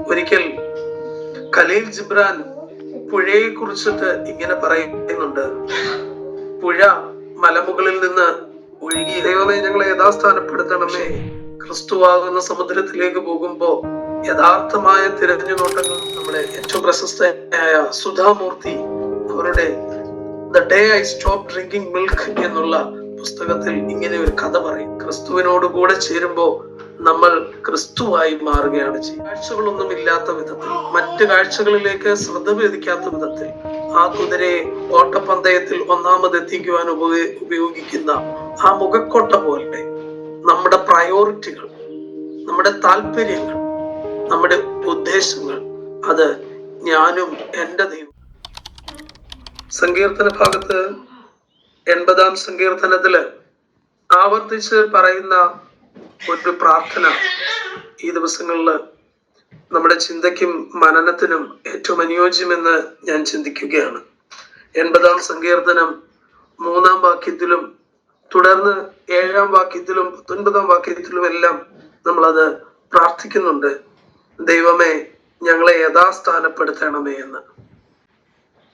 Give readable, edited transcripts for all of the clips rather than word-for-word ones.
ഒരിക്കൽ ഖലീൽ ജിബ്രാൻ പുഴയെ കുറിച്ചിട്ട് ഇങ്ങനെ പറയുന്നുണ്ട്: പുഴ മലമുകളിൽ നിന്ന് ഒഴുകി. ദൈവമേ, ഞങ്ങളെ യഥാസ്ഥാനപ്പെടുത്തണമേ. ക്രിസ്തുവാകുന്ന സമുദ്രത്തിലേക്ക് പോകുമ്പോ യഥാർത്ഥമായ തിരഞ്ഞുനോട്ടങ്ങൾ നമ്മളെ ഏറ്റവും പ്രശസ്തയായ സുധാമൂർത്തി അവരുടെ the day I stop drinking milk എന്നുള്ള പുസ്തകത്തിൽ ഇങ്ങനെ ഒരു കഥ പറയും. ക്രിസ്തുവിനോട് കൂടെ ചേരുമ്പോ നമ്മൾ ക്രിസ്തുവായി മാറുകയാണ് ചെയ്യുന്നത്. കാഴ്ചകളൊന്നും ഇല്ലാത്ത വിധത്തിൽ, മറ്റ് കാഴ്ചകളിലേക്ക് ശ്രദ്ധ വ്യതിക്കാത്ത വിധത്തിൽ ആ കുതിരയെ ഓട്ടപ്പന്തയത്തിൽ ഒന്നാമതെത്തിക്കുവാൻ ഉപയോഗിക്കുന്ന ആ മുഖക്കൊട്ട പോലെ നമ്മുടെ പ്രയോറിറ്റികൾ, നമ്മുടെ താല്പര്യങ്ങൾ, നമ്മുടെ ഉദ്ദേശങ്ങൾ, അത് ഞാനും എൻ്റെ ദൈവം. സങ്കീർത്തന ഭാഗത്ത് 80-ാം സങ്കീർത്തനത്തില് ആവർത്തിച്ച് പറയുന്ന ഒരു പ്രാർത്ഥന ഈ ദിവസങ്ങളിൽ നമ്മുടെ ചിന്തയ്ക്കും മനനത്തിനും ഏറ്റവും അനുയോജ്യമെന്ന് ഞാൻ ചിന്തിക്കുകയാണ്. 80-ാം സങ്കീർത്തനം 3-ാം വാക്യത്തിലും തുടർന്ന് 7-ാം വാക്യത്തിലും 19-ാം വാക്യത്തിലും എല്ലാം നമ്മളത് പ്രാർത്ഥിക്കുന്നുണ്ട്: ദൈവമേ, ഞങ്ങളെ യഥാസ്ഥാനപ്പെടുത്തണമേ എന്ന്.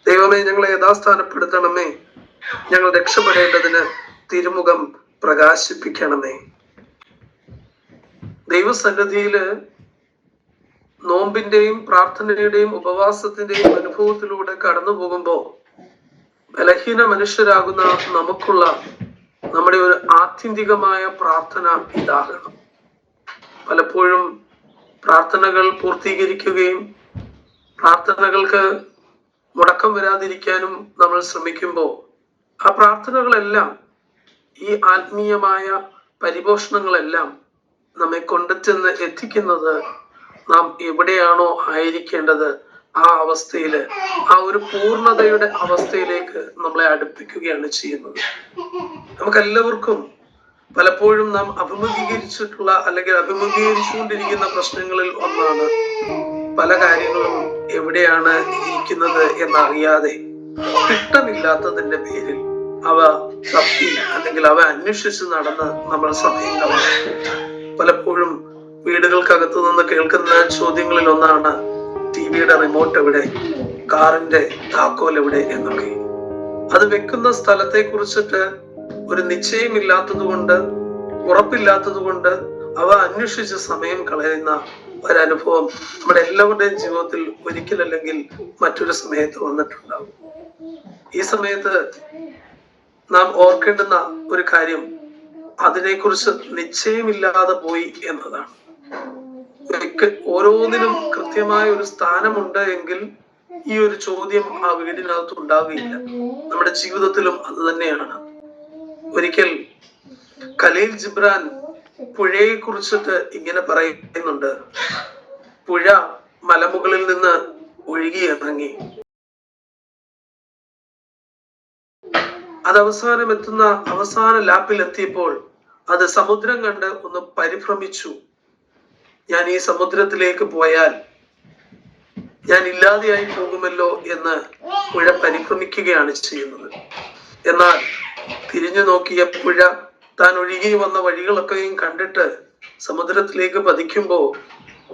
ദൈവമേ, ഞങ്ങളെ യഥാസ്ഥാനപ്പെടുത്തണമേ. ഞങ്ങൾ രക്ഷപ്പെടേണ്ടതിന് തിരുമുഖം പ്രകാശിപ്പിക്കണമേ. ദൈവസന്നിധിയില് നോമ്പിന്റെയും പ്രാർത്ഥനയുടെയും ഉപവാസത്തിന്റെയും അനുഭവത്തിലൂടെ കടന്നു പോകുമ്പോ ബലഹീന മനുഷ്യരാകുന്ന നമുക്കുള്ള നമ്മുടെ ഒരു ആത്യന്തികമായ പ്രാർത്ഥന ഇതാകണം. പലപ്പോഴും പ്രാർത്ഥനകൾ പൂർത്തീകരിക്കുകയും പ്രാർത്ഥനകൾക്ക് മുടക്കം വരാതിരിക്കാനും നമ്മൾ ശ്രമിക്കുമ്പോൾ ആ പ്രാർത്ഥനകളെല്ലാം, ഈ ആത്മീയമായ പരിപോഷണങ്ങളെല്ലാം നമ്മെ കൊണ്ടെത്തുന്ന എത്തിക്കുന്നത് നാം എവിടെയാണോ ആയിരിക്കേണ്ടത് ആ അവസ്ഥയില്, ആ ഒരു പൂർണ്ണതയുടെ അവസ്ഥയിലേക്ക് നമ്മളെ അടുപ്പിക്കുകയാണ് ചെയ്യുന്നത്. നമുക്കെല്ലാവർക്കും പലപ്പോഴും നാം അഭിമുഖീകരിച്ചിട്ടുള്ള അല്ലെങ്കിൽ അഭിമുഖീകരിച്ചുകൊണ്ടിരിക്കുന്ന പ്രശ്നങ്ങളിൽ ഒന്നാണ് പല കാര്യങ്ങളും എവിടെയാണ് ഇരിക്കുന്നത് എന്നറിയാതെ തിട്ടമില്ലാത്തതിന്റെ പേരിൽ അവ തപ്പി അല്ലെങ്കിൽ അവ അന്വേഷിച്ച് നടന്ന് നമ്മൾ സമയം കളയും. പലപ്പോഴും വീടുകൾക്കകത്തു നിന്ന് കേൾക്കുന്ന ചോദ്യങ്ങളിൽ ഒന്നാണ്: ടിവിയുടെ റിമോട്ട് എവിടെ, കാറിന്റെ താക്കോൽ എവിടെ എന്നൊക്കെ. അത് വെക്കുന്ന സ്ഥലത്തെ കുറിച്ചിട്ട് ഒരു നിശ്ചയമില്ലാത്തത് കൊണ്ട്, ഉറപ്പില്ലാത്തത് കൊണ്ട് അവ അന്വേഷിച്ച് സമയം കളയുന്ന ഒരനുഭവം നമ്മുടെ എല്ലാവരുടെയും ജീവിതത്തിൽ ഒരിക്കലല്ലെങ്കിൽ മറ്റൊരു സമയത്ത് വന്നിട്ടുണ്ടാവും. ഈ സമയത്ത് നാം ഓർക്കേണ്ടുന്ന ഒരു കാര്യം അതിനെക്കുറിച്ച് നിശ്ചയമില്ലാതെ പോയി എന്നതാണ്. ഓരോന്നിനും കൃത്യമായ ഒരു സ്ഥാനമുണ്ട് എങ്കിൽ ഈ ഒരു ചോദ്യം ആ വീടിനകത്ത് ഉണ്ടാവുകയില്ല. നമ്മുടെ ജീവിതത്തിലും അത് തന്നെയാണ്. ഒരിക്കൽ ഖലീൽ ജിബ്രാൻ പുഴയെ കുറിച്ചിട്ട് ഇങ്ങനെ പറയുന്നുണ്ട്: പുഴ മലമുകളിൽ നിന്ന് ഒഴുകി ഇറങ്ങി. അത് എത്തുന്ന അവസാന ലാപ്പിൽ എത്തിയപ്പോൾ അത് സമുദ്രം കണ്ട് ഒന്ന് പരിഭ്രമിച്ചു. ഞാൻ ഈ സമുദ്രത്തിലേക്ക് പോയാൽ ഞാൻ ഇല്ലാതെയായി പോകുമല്ലോ എന്ന് പുഴ പരിഭ്രമിക്കുകയാണ് ചെയ്യുന്നത്. എന്നാൽ തിരിഞ്ഞു നോക്കിയ പുഴ താൻ ഒഴുകി വന്ന വഴികളൊക്കെയും കണ്ടിട്ട് സമുദ്രത്തിലേക്ക് പതിക്കുമ്പോ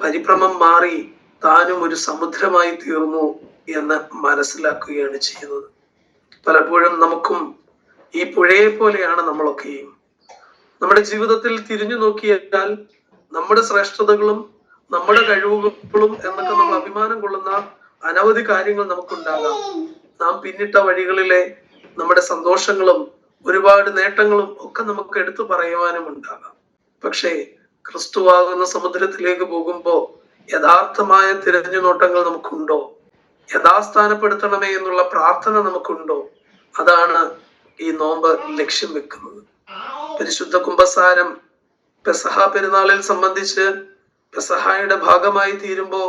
പരിഭ്രമം മാറി താനും ഒരു സമുദ്രമായി തീർന്നു എന്ന് മനസ്സിലാക്കുകയാണ് ചെയ്യുന്നത്. പലപ്പോഴും നമുക്കും ഈ പുഴയെ പോലെയാണ് നമ്മളൊക്കെയും. നമ്മുടെ ജീവിതത്തിൽ തിരിഞ്ഞു നോക്കിയാൽ നമ്മുടെ ശ്രേഷ്ഠതകളും നമ്മുടെ കഴിവുകളും എന്നൊക്കെ നമ്മൾ അഭിമാനം കൊള്ളുന്ന അനവധി കാര്യങ്ങൾ നമുക്കുണ്ടാകാം. നാം പിന്നിട്ട വഴികളിലെ നമ്മുടെ സന്തോഷങ്ങളും ഒരുപാട് നേട്ടങ്ങളും ഒക്കെ നമുക്ക് എടുത്തു പറയുവാനും ഉണ്ടാകാം. പക്ഷേ ക്രിസ്തുവാകുന്ന സമുദ്രത്തിലേക്ക് പോകുമ്പോ യഥാർത്ഥമായ തിരഞ്ഞുനോട്ടങ്ങൾ നമുക്കുണ്ടോ? യഥാസ്ഥാനപ്പെടുത്തണമേ എന്നുള്ള പ്രാർത്ഥന നമുക്കുണ്ടോ? അതാണ് ഈ നോമ്പ് ലക്ഷ്യം വെക്കുന്നത്. പരിശുദ്ധ കുംഭസാരം പെസഹ പെരുന്നാളിൽ സംബന്ധിച്ച് പെസഹായുടെ ഭാഗമായി തീരുമ്പോ,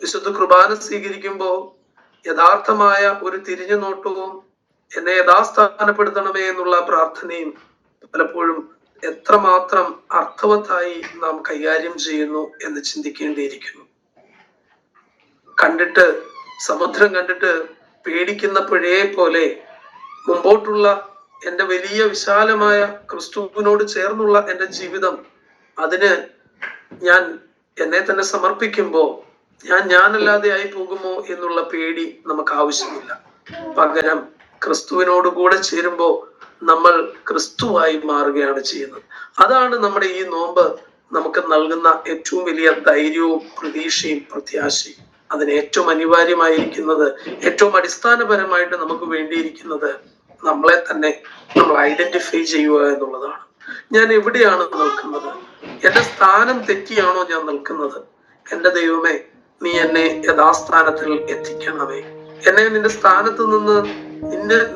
വിശുദ്ധ കുർബാന സ്വീകരിക്കുമ്പോ യഥാർത്ഥമായ ഒരു തിരിഞ്ഞുനോട്ടവും എന്നെ യഥാസ്ഥാനപ്പെടുത്തണമേ എന്നുള്ള പ്രാർത്ഥനയും പലപ്പോഴും എത്രമാത്രം അർത്ഥവത്തായി നാം കൈകാര്യം ചെയ്യുന്നു എന്ന് ചിന്തിക്കേണ്ടിയിരിക്കുന്നു. സമുദ്രം കണ്ടിട്ട് പേടിക്കുന്ന പുഴയെ പോലെ മുമ്പോട്ടുള്ള എൻ്റെ വലിയ വിശാലമായ ക്രിസ്തുവിനോട് ചേർന്നുള്ള എൻ്റെ ജീവിതം, അതിന് ഞാൻ എന്നെ തന്നെ സമർപ്പിക്കുമ്പോൾ ഞാനല്ലാതെ ആയി പോകുമോ എന്നുള്ള പേടി നമുക്ക് ആവശ്യമില്ല. പകരം ക്രിസ്തുവിനോട് കൂടെ ചേരുമ്പോ നമ്മൾ ക്രിസ്തുവായി മാറുകയാണ് ചെയ്യുന്നത്. അതാണ് നമ്മുടെ ഈ നോമ്പ് നമുക്ക് നൽകുന്ന ഏറ്റവും വലിയ ധൈര്യവും പ്രതീക്ഷയും പ്രത്യാശയും. അതിന് ഏറ്റവും അനിവാര്യമായിരിക്കുന്നത്, ഏറ്റവും അടിസ്ഥാനപരമായിട്ട് നമുക്ക് വേണ്ടിയിരിക്കുന്നത് നമ്മളെ തന്നെ നമ്മൾ ഐഡന്റിഫൈ ചെയ്യുക എന്നുള്ളതാണ്. ഞാൻ എവിടെയാണ് നിൽക്കുന്നത്? എന്റെ സ്ഥാനം തെറ്റിയാണോ ഞാൻ നിൽക്കുന്നത്? എന്റെ ദൈവമേ, നീ എന്നെ യഥാസ്ഥാനത്തിൽ എത്തിക്കണമേ. എന്നെ നിന്റെ സ്ഥാനത്ത് നിന്ന്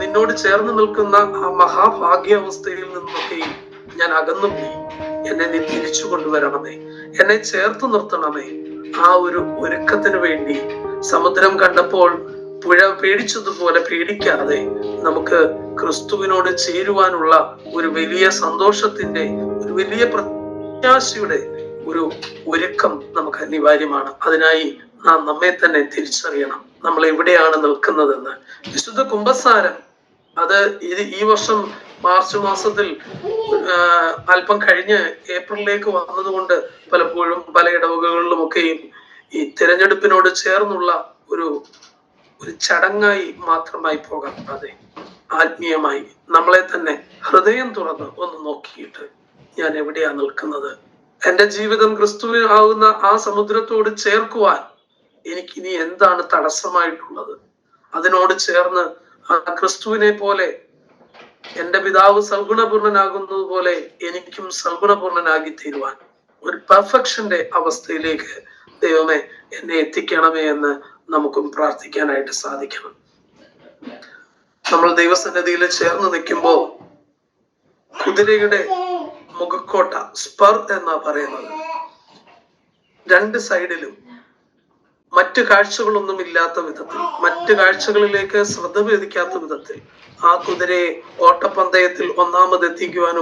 നിന്നോട് ചേർന്ന് നിൽക്കുന്ന ആ മഹാഭാഗ്യാവസ്ഥയിൽ നിന്നൊക്കെ ഞാൻ അകന്നു പോയി. എന്നെ നീ തിരിച്ചു കൊണ്ടുവരണമേ, എന്നെ ചേർത്ത് നിർത്തണമേ. ആ ഒരു ഒരുക്കത്തിന് വേണ്ടി സമുദ്രം കണ്ടപ്പോൾ പുഴ പേടിച്ചതുപോലെ പേടിക്കാതെ നമുക്ക് ക്രിസ്തുവിനോട് ചേരുവാനുള്ള ഒരു വലിയ സന്തോഷത്തിന്റെ, ഒരു വലിയ പ്രത്യാശയുടെ ഒരു ഒരുക്കം നമുക്ക് അനിവാര്യമാണ്. അതിനായി നാം നമ്മെ തന്നെ തിരിച്ചറിയണം, നമ്മൾ എവിടെയാണ് നിൽക്കുന്നതെന്ന്. വിശുദ്ധ കുംഭസാരം അത് ഈ വർഷം മാർച്ച് മാസത്തിൽ അല്പം കഴിഞ്ഞ് ഏപ്രിലിലേക്ക് വന്നതുകൊണ്ട് പലപ്പോഴും പല ഇടവകകളിലുമൊക്കെയും ഈ തിരഞ്ഞെടുപ്പിനോട് ചേർന്നുള്ള ഒരു ചടങ്ങായി മാത്രമായി പോകാതെ ആത്മീയമായി നമ്മളെ തന്നെ ഹൃദയം തുറന്ന് ഒന്ന് നോക്കിയിട്ട് ഞാൻ എവിടെയാ നിൽക്കുന്നത്, എന്റെ ജീവിതം ക്രിസ്തുവിനാകുന്ന ആ സമുദ്രത്തോട് ചേർക്കുവാൻ എനിക്കിനി എന്താണ് തടസ്സമായിട്ടുള്ളത്? അതിനോട് ചേർന്ന് ആ ക്രിസ്തുവിനെ പോലെ എന്റെ പിതാവ് സൽഗുണപൂർണനാകുന്നത് പോലെ എനിക്കും സൽഗുണപൂർണനാക്കി തീരുവാൻ ഒരു പെർഫെക്ഷന്റെ അവസ്ഥയിലേക്ക് ദൈവമേ എന്നെ എത്തിക്കണമേ എന്ന് നമുക്കും പ്രാർത്ഥിക്കാനായിട്ട് സാധിക്കണം. നമ്മൾ ദൈവസന്നിധിയിൽ ചേർന്ന് നിൽക്കുമ്പോ കുതിരയുടെ മുഖക്കോട്ട, സ്പർ എന്നാ പറയുന്നത്, രണ്ട് സൈഡിലും മറ്റു കാഴ്ചകളൊന്നും ഇല്ലാത്ത വിധത്തിൽ, മറ്റു കാഴ്ചകളിലേക്ക് ശ്രദ്ധ പതിക്കാത്ത വിധത്തിൽ ആ കുതിരയെ ഓട്ടപ്പന്തയത്തിൽ ഒന്നാമതെത്തിക്കുവാൻ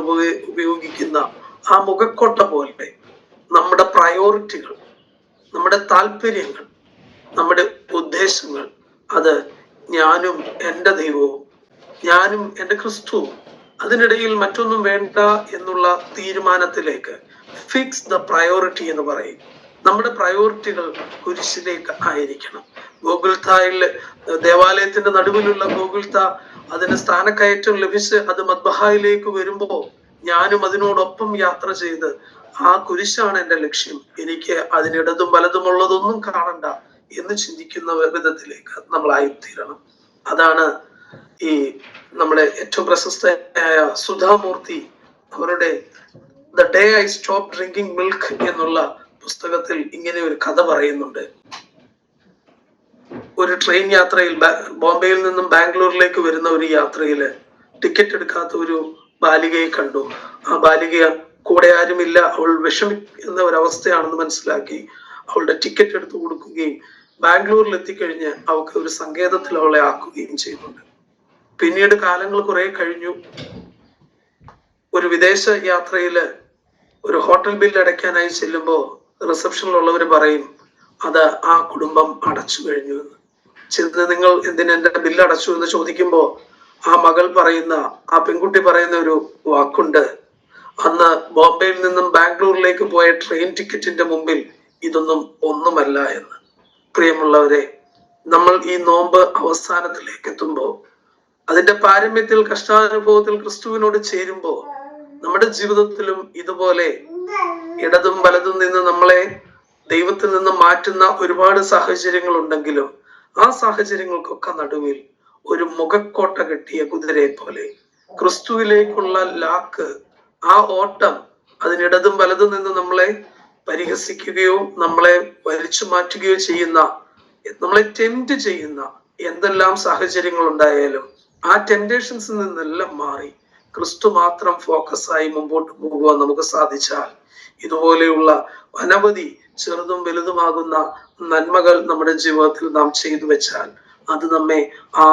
ഉപയോഗിക്കുന്ന ആ മുഖക്കോട്ട പോലെ നമ്മുടെ പ്രയോറിറ്റികൾ, നമ്മുടെ താല്പര്യങ്ങൾ, നമ്മുടെ ഉദ്ദേശങ്ങൾ, അത് ഞാനും എൻ്റെ ദൈവവും, ഞാനും എൻ്റെ ക്രിസ്തുവും, അതിനിടയിൽ മറ്റൊന്നും വേണ്ട എന്നുള്ള തീരുമാനത്തിലേക്ക് ഫിക്സ് ദ പ്രയോറിറ്റി എന്ന് പറയും. നമ്മുടെ പ്രയോറിറ്റികൾ കുരിശിലേക്ക് ആയിരിക്കണം. ഗോകുൽത്തായിൽ, ദേവാലയത്തിന്റെ നടുവിലുള്ള ഗോകുൽത്ത, അതിന് സ്ഥാനക്കയറ്റം ലഭിച്ച് അത് മദ്ബഹായിലേക്ക് വരുമ്പോ ഞാനും അതിനോടൊപ്പം യാത്ര ചെയ്ത് ആ കുരിശാണ് എൻ്റെ ലക്ഷ്യം, എനിക്ക് അതിനിടതും വലതുമുള്ളതൊന്നും കാണണ്ട എന്ന് ചിന്തിക്കുന്ന വിധത്തിലേക്ക് നമ്മളായിത്തീരണം. അതാണ് ഈ നമ്മുടെ ഏറ്റവും പ്രശസ്തയായ സുധാമൂർത്തി അവരുടെ the day I stop drinking milk എന്നുള്ള പുസ്തകത്തിൽ ഇങ്ങനെ ഒരു കഥ പറയുന്നുണ്ട്. ഒരു ട്രെയിൻ യാത്രയിൽ, ബോംബെയിൽ നിന്നും ബാംഗ്ലൂരിലേക്ക് വരുന്ന ഒരു യാത്രയില് ടിക്കറ്റ് എടുക്കാത്ത ഒരു ബാലികയെ കണ്ടു. ആ ബാലിക കൂടെ ആരുമില്ല, അവൾ വിഷമിക്കുന്ന ഒരവസ്ഥയാണെന്ന് മനസ്സിലാക്കി അവളുടെ ടിക്കറ്റ് എടുത്തു കൊടുക്കുകയും ബാംഗ്ലൂരിൽ എത്തിക്കഴിഞ്ഞ് അവൾക്ക് ഒരു സങ്കേതത്തിൽ അവളെ ആക്കുകയും ചെയ്യുന്നുണ്ട്. പിന്നീട് കാലങ്ങൾ കുറെ കഴിഞ്ഞു. ഒരു വിദേശ യാത്രയില് ഒരു ഹോട്ടൽ ബില്ല് അടയ്ക്കാനായി ചെല്ലുമ്പോ റിസപ്ഷനിലുള്ളവർ പറയും അത് ആ കുടുംബം അടച്ചു കഴിഞ്ഞു എന്ന്. ചെന്ന് നിങ്ങൾ എന്തിന് എന്റെ ബില്ല് അടച്ചു എന്ന് ചോദിക്കുമ്പോ ആ മകൾ പറയുന്ന, ആ പെൺകുട്ടി പറയുന്ന ഒരു വാക്കുണ്ട്, അന്ന് ബോംബെയിൽ നിന്നും ബാംഗ്ലൂരിലേക്ക് പോയ ട്രെയിൻ ടിക്കറ്റിന്റെ മുമ്പിൽ ഇതൊന്നും ഒന്നുമല്ല എന്ന്. പ്രിയമുള്ളവരെ, നമ്മൾ ഈ നോമ്പ് അവസാനത്തിലേക്ക് എത്തുമ്പോ, അതിന്റെ പാരമ്യത്തിൽ, കഷ്ടാനുഭവത്തിൽ ക്രിസ്തുവിനോട് ചേരുമ്പോ നമ്മുടെ ജീവിതത്തിലും ഇതുപോലെ ഇടതും വലതും നിന്ന് നമ്മളെ ദൈവത്തിൽ നിന്ന് മാറ്റുന്ന ഒരുപാട് സാഹചര്യങ്ങൾ ഉണ്ടെങ്കിലും ആ സാഹചര്യങ്ങൾക്കൊക്കെ നടുവിൽ ഒരു മുഖക്കോട്ട കെട്ടിയ കുതിരയെ പോലെ ക്രിസ്തുവിലേക്കുള്ള ലാക്ക്, ആ ഓട്ടം, അതിനിടതും വലതും നിന്ന് നമ്മളെ പരിഹസിക്കുകയോ നമ്മളെ വലിച്ചു മാറ്റുകയോ ചെയ്യുന്ന, നമ്മളെ ടെംപ്റ്റ് ചെയ്യുന്ന എന്തെല്ലാം സാഹചര്യങ്ങൾ ഉണ്ടായാലും ആ ടെംപ്റ്റേഷൻസിൽ നിന്നെല്ലാം മാറി ക്രിസ്തു മാത്രം ഫോക്കസായി മുമ്പോട്ട് പോകുവാൻ നമുക്ക് സാധിച്ചാൽ, ഇതുപോലെയുള്ള അനവധി ചെറുതും വലുതുമാകുന്ന നന്മകൾ നമ്മുടെ ജീവിതത്തിൽ നാം ചെയ്തു വെച്ചാൽ അത് നമ്മെ ആ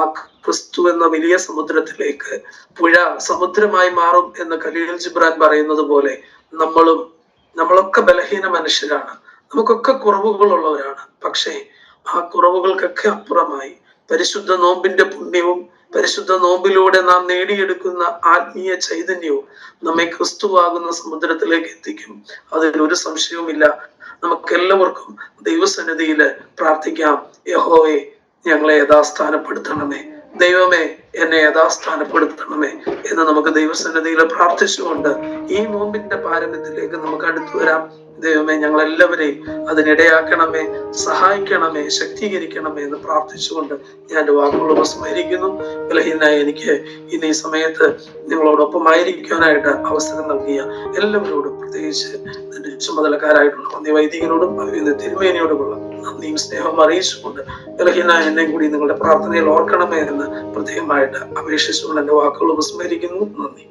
ക്രിസ്തു എന്ന വലിയ സമുദ്രത്തിലേക്ക്, പുഴ സമുദ്രമായി മാറും എന്ന് ഖലീൽ ജിബ്രാൻ പറയുന്നത് പോലെ നമ്മളൊക്കെ ബലഹീന മനുഷ്യരാണ്, നമുക്കൊക്കെ കുറവുകളുള്ളവരാണ്. പക്ഷേ ആ കുറവുകൾക്കൊക്കെ അപ്പുറമായി പരിശുദ്ധ നോമ്പിന്റെ പുണ്യവും പരിശുദ്ധ നോമ്പിലൂടെ നാം നേടിയെടുക്കുന്ന ആത്മീയ ചൈതന്യവും നമ്മെ ക്രിസ്തുവാകുന്ന സമുദ്രത്തിലേക്ക് എത്തിക്കും. അതിലൊരു സംശയവുമില്ല. നമുക്ക് എല്ലാവർക്കും ദൈവസന്നിധിയിൽ പ്രാർത്ഥിക്കാം. യഹോവേ, ഞങ്ങളെ യഥാസ്ഥാനപ്പെടുത്തണമേ, ദൈവമേ എന്നെ യഥാസ്ഥാനപ്പെടുത്തണമേ എന്ന് നമുക്ക് ദൈവസന്നിധിയിൽ പ്രാർത്ഥിച്ചുകൊണ്ട് ഈ നോമ്പിന്റെ പാരമ്യത്തിലേക്ക് നമുക്ക് അടുത്തു വരാം. ദൈവമേ, ഞങ്ങൾ എല്ലാവരെയും അതിനിടയാക്കണമേ, സഹായിക്കണമേ, ശക്തീകരിക്കണമേ എന്ന് പ്രാർത്ഥിച്ചുകൊണ്ട് ഞാൻ എൻ്റെ വാക്കുകൾ ഉപസ്മരിക്കുന്നു. ബലഹീനായ എനിക്ക് ഇന്ന് ഈ സമയത്ത് നിങ്ങളോടൊപ്പം ആയിരിക്കാനായിട്ട് അവസരം നൽകിയ എല്ലാവരോടും, പ്രത്യേകിച്ച് എൻ്റെ ചുമതലക്കാരായിട്ടുള്ള വൈദികനോടും തിരുമേനിയോടുമുള്ള നന്ദിയും സ്നേഹവും അറിയിച്ചുകൊണ്ട് ബലഹീനായ എന്നെയും കൂടി നിങ്ങളുടെ പ്രാർത്ഥനയിൽ ഓർക്കണമേ എന്ന് പ്രത്യേകമായിട്ട് അപേക്ഷിച്ചുകൊണ്ട് എൻ്റെ വാക്കുകൾ ഉപസ്മരിക്കുന്നു. നന്ദി.